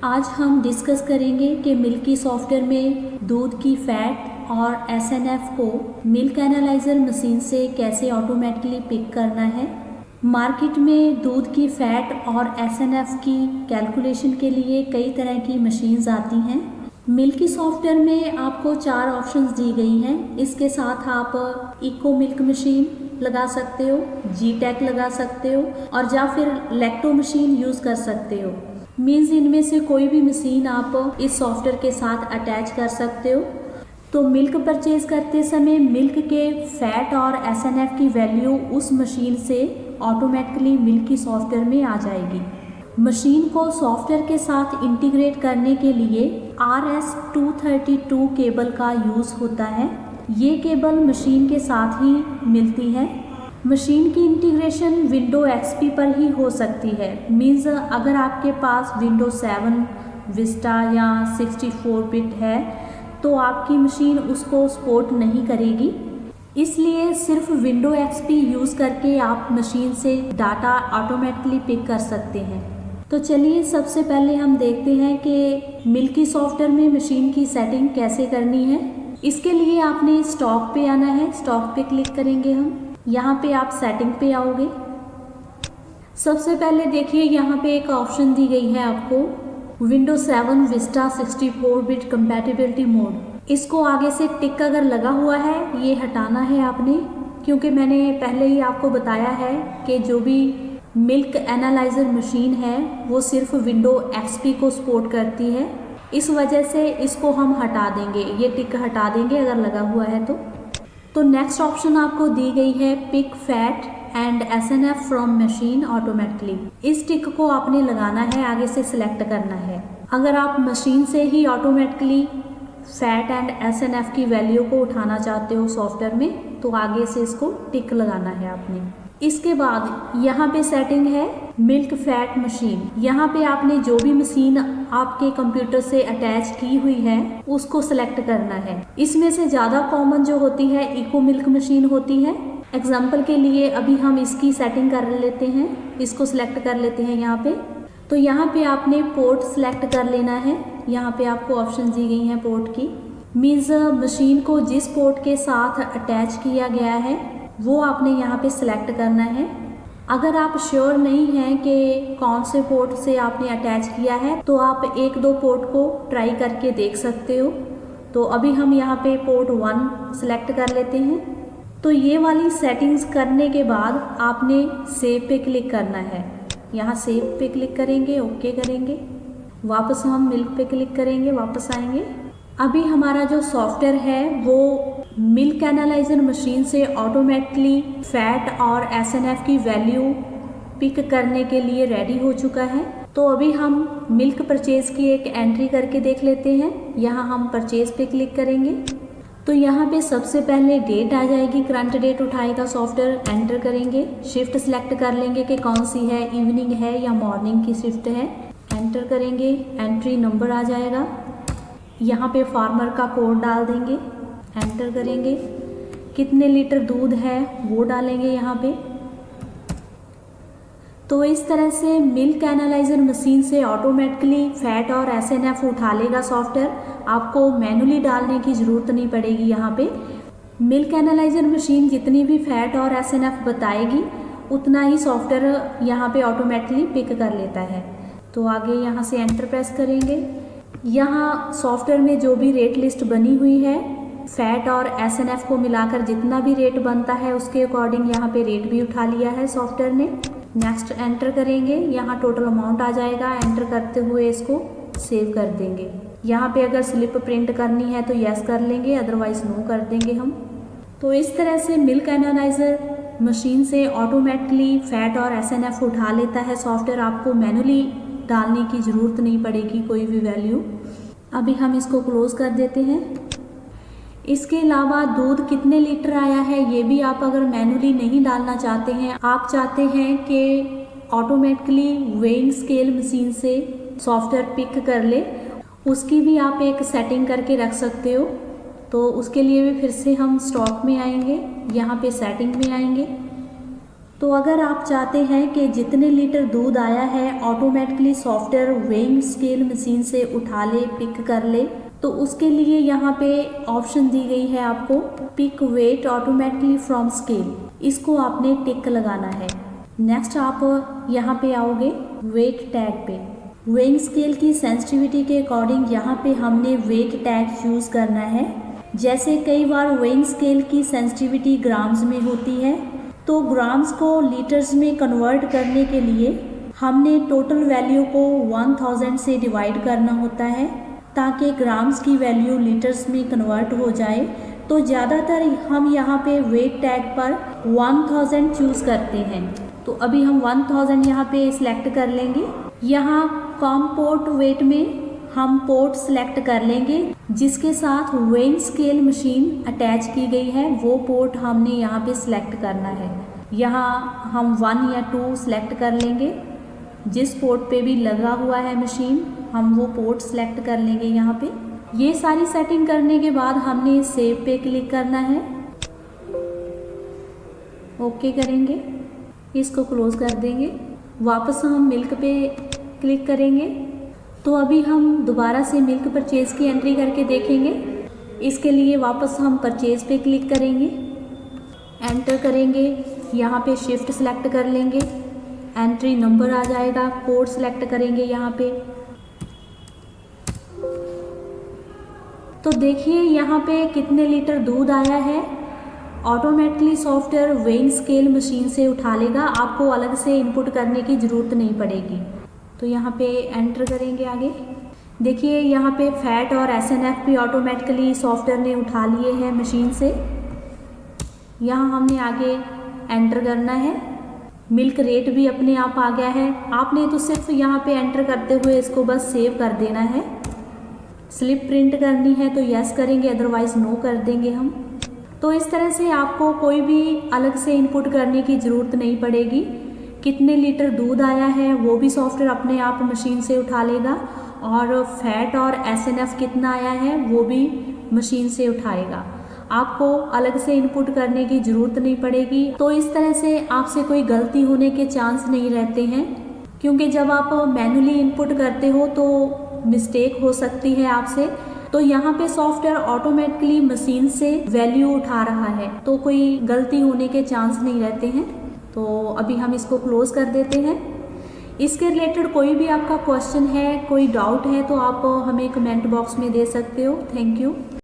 आज हम डिस्कस करेंगे कि मिल्की सॉफ्टवेयर में दूध की फैट और एसएनएफ को मिल्क एनालाइजर मशीन से कैसे ऑटोमेटिकली पिक करना है। मार्केट में दूध की फैट और एसएनएफ की कैलकुलेशन के लिए कई तरह की मशीन्स आती हैं। मिल्की सॉफ्टवेयर में आपको 4 ऑप्शंस दी गई हैं। इसके साथ आप इको मिल्क मशीन लगा सकते हो, जी-टेक लगा सकते हो और या फिर लैक्टो मशीन यूज़ कर सकते हो। मीन्स इनमें से कोई भी मशीन आप इस सॉफ्टवेयर के साथ अटैच कर सकते हो। तो मिल्क परचेज करते समय मिल्क के फैट और एसएनएफ की वैल्यू उस मशीन से ऑटोमेटिकली मिल्की सॉफ्टवेयर में आ जाएगी। मशीन को सॉफ्टवेयर के साथ इंटीग्रेट करने के लिए RS-232 केबल का यूज़ होता है। ये केबल मशीन के साथ ही मिलती है। मशीन की इंटीग्रेशन विंडो एक्सपी पर ही हो सकती है। मीन्स अगर आपके पास विंडो 7 विस्टा या 64 बिट है तो आपकी मशीन उसको सपोर्ट नहीं करेगी। इसलिए सिर्फ विंडो एक्सपी यूज़ करके आप मशीन से डाटा ऑटोमेटिकली पिक कर सकते हैं। तो चलिए सबसे पहले हम देखते हैं कि मिल्की सॉफ्टवेयर में मशीन की सेटिंग कैसे करनी है। इसके लिए आपने स्टॉक पे आना है। स्टॉक पे क्लिक करेंगे हम। यहाँ पे आप सेटिंग पे आओगे। सबसे पहले देखिए यहाँ पे एक ऑप्शन दी गई है आपको window 7 Vista 64 bit compatibility mode. इसको आगे से टिक अगर लगा हुआ है ये हटाना है आपने, क्योंकि मैंने पहले ही आपको बताया है कि जो भी मिल्क एनालाइजर मशीन है वो सिर्फ विंडो एक्सपी को सपोर्ट करती है। इस वजह से इसको हम हटा देंगे, ये टिक हटा देंगे अगर लगा हुआ है तो नेक्स्ट ऑप्शन आपको दी गई है pick fat and SNF from machine automatically. इस टिक को आपने लगाना है, आगे से सिलेक्ट करना है। अगर आप मशीन से ही ऑटोमेटिकली फैट एंड एसएनएफ की वैल्यू को उठाना चाहते हो सॉफ्टवेयर में तो आगे से इसको टिक लगाना है आपने। इसके बाद यहाँ पे सेटिंग है मिल्क फैट मशीन। यहाँ पे आपने जो भी मशीन आपके कंप्यूटर से अटैच की हुई है उसको सिलेक्ट करना है। इसमें से ज़्यादा कॉमन जो होती है इको मिल्क मशीन होती है। एग्जाम्पल के लिए अभी हम इसकी सेटिंग कर लेते हैं, इसको सिलेक्ट कर लेते हैं यहाँ पे। तो यहाँ पे आपने पोर्ट सिलेक्ट कर लेना है। यहाँ पे आपको ऑप्शन दी गई हैं पोर्ट की। मीन्स मशीन को जिस पोर्ट के साथ अटैच किया गया है वो आपने यहाँ पे सिलेक्ट करना है। अगर आप श्योर नहीं हैं कि कौन से पोर्ट से आपने अटैच किया है तो आप 1-2 पोर्ट को ट्राई करके देख सकते हो। तो अभी हम यहाँ पे पोर्ट 1 सिलेक्ट कर लेते हैं। तो ये वाली सेटिंग्स करने के बाद आपने सेव पे क्लिक करना है। यहाँ सेव पे क्लिक करेंगे, ओके करेंगे, वापस हम मिल्क पे क्लिक करेंगे, वापस आएंगे। अभी हमारा जो सॉफ्टवेयर है वो मिल्क एनालाइजर मशीन से ऑटोमेटिकली फैट और एसएनएफ की वैल्यू पिक करने के लिए रेडी हो चुका है। तो अभी हम मिल्क परचेज की एक एंट्री करके देख लेते हैं। यहाँ हम परचेज पे क्लिक करेंगे तो यहाँ पे सबसे पहले डेट आ जाएगी, करंट डेट उठाएगा सॉफ्टवेयर, एंटर करेंगे। शिफ्ट सिलेक्ट कर लेंगे कि कौन सी है, इवनिंग है या मॉर्निंग की शिफ्ट है, एंटर करेंगे। एंट्री नंबर आ जाएगा। यहाँ पे फार्मर का कोड डाल देंगे, एंटर करेंगे। कितने लीटर दूध है वो डालेंगे यहाँ पे। तो इस तरह से मिल्क एनालाइजर मशीन से ऑटोमेटिकली फैट और एसएनएफ उठा लेगा सॉफ्टवेयर। आपको मैनुअली डालने की ज़रूरत नहीं पड़ेगी। यहाँ पे मिल्क एनालाइजर मशीन जितनी भी फैट और एसएनएफ बताएगी उतना ही सॉफ्टवेयर यहाँ पे ऑटोमेटिकली पिक कर लेता है। तो आगे यहाँ से एंटर प्रेस करेंगे। यहाँ सॉफ्टवेयर में जो भी रेट लिस्ट बनी हुई है फैट और एसएनएफ को मिलाकर जितना भी रेट बनता है उसके अकॉर्डिंग यहाँ पे रेट भी उठा लिया है सॉफ्टवेयर ने। नेक्स्ट एंटर करेंगे, यहाँ टोटल अमाउंट आ जाएगा। एंटर करते हुए इसको सेव कर देंगे। यहाँ पे अगर स्लिप प्रिंट करनी है तो यस कर लेंगे, अदरवाइज नो कर देंगे हम। तो इस तरह से मिल्क एनालाइजर मशीन से ऑटोमेटिकली फैट और एसएनएफ उठा लेता है सॉफ्टवेयर। आपको मैनुअली डालने की ज़रूरत नहीं पड़ेगी कोई भी वैल्यू। अभी हम इसको क्लोज कर देते हैं। इसके अलावा दूध कितने लीटर आया है ये भी आप अगर मैनुअली नहीं डालना चाहते हैं, आप चाहते हैं कि ऑटोमेटिकली वेइंग स्केल मशीन से सॉफ्टवेयर पिक कर ले, उसकी भी आप एक सेटिंग करके रख सकते हो। तो उसके लिए भी फिर से हम स्टॉक में आएंगे, यहाँ पे सेटिंग में आएंगे। तो अगर आप चाहते हैं कि जितने लीटर दूध आया है automatically software weighing scale machine से उठा ले, पिक कर ले, तो उसके लिए यहाँ पे ऑप्शन दी गई है आपको pick weight automatically from scale. इसको आपने टिक लगाना है। नेक्स्ट आप यहाँ पे आओगे वेट टैग पे। वेइंग स्केल की सेंसिटिविटी के अकॉर्डिंग यहाँ पे हमने वेट टैग यूज़ करना है। जैसे कई बार वेइंग स्केल की सेंसिटिविटी ग्राम्स में होती है, तो ग्राम्स को लीटर्स में कन्वर्ट करने के लिए हमने टोटल वैल्यू को 1000 से डिवाइड करना होता है ताकि ग्राम्स की वैल्यू लीटर्स में कन्वर्ट हो जाए। तो ज़्यादातर हम यहाँ पे वेट टैग पर 1000 चूज़ करते हैं। तो अभी हम 1000 यहाँ पे सिलेक्ट कर लेंगे। यहाँ कॉम पोर्ट वेट में हम पोर्ट सिलेक्ट कर लेंगे जिसके साथ वेइंग स्केल मशीन अटैच की गई है, वो पोर्ट हमने यहाँ पे सिलेक्ट करना है। यहाँ हम 1 या 2 सिलेक्ट कर लेंगे। जिस पोर्ट पे भी लगा हुआ है मशीन हम वो पोर्ट सिलेक्ट कर लेंगे यहाँ पे। ये सारी सेटिंग करने के बाद हमने सेव पे क्लिक करना है, ओके करेंगे, इसको क्लोज कर देंगे। वापस हम मिल्क पे क्लिक करेंगे। तो अभी हम दोबारा से मिल्क परचेज़ की एंट्री करके देखेंगे। इसके लिए वापस हम परचेज़ पे क्लिक करेंगे, एंटर करेंगे, यहाँ पे शिफ्ट सेलेक्ट कर लेंगे, एंट्री नंबर आ जाएगा, कोड सेलेक्ट करेंगे यहाँ पे। तो देखिए यहाँ पे कितने लीटर दूध आया है। Automatically software weighing scale machine से उठा लेगा, आपको अलग से इनपुट करने की ज़रूरत नहीं पड़ेगी। तो यहाँ पे एंटर करेंगे आगे। देखिए यहाँ पे फैट और SNF भी ऑटोमेटिकली सॉफ्टवेयर ने उठा लिए हैं मशीन से। यहाँ हमने आगे एंटर करना है। मिल्क रेट भी अपने आप आ गया है। आपने तो सिर्फ यहाँ पे एंटर करते हुए इसको बस सेव कर देना है। स्लिप प्रिंट करनी है तो यस करेंगे, अदरवाइज़ नो कर देंगे हम। तो इस तरह से आपको कोई भी अलग से इनपुट करने की ज़रूरत नहीं पड़ेगी। कितने लीटर दूध आया है वो भी सॉफ्टवेयर अपने आप मशीन से उठा लेगा, और फैट और SNF कितना आया है वो भी मशीन से उठाएगा। आपको अलग से इनपुट करने की ज़रूरत नहीं पड़ेगी। तो इस तरह से आपसे कोई गलती होने के चांस नहीं रहते हैं, क्योंकि जब आप मैन्युअली इनपुट करते हो तो मिस्टेक हो सकती है आपसे। तो यहाँ पे सॉफ्टवेयर ऑटोमेटिकली मशीन से वैल्यू उठा रहा है, तो कोई गलती होने के चांस नहीं रहते हैं। तो अभी हम इसको क्लोज कर देते हैं। इसके रिलेटेड कोई भी आपका क्वेश्चन है, कोई डाउट है, तो आप हमें कमेंट बॉक्स में दे सकते हो। Thank you.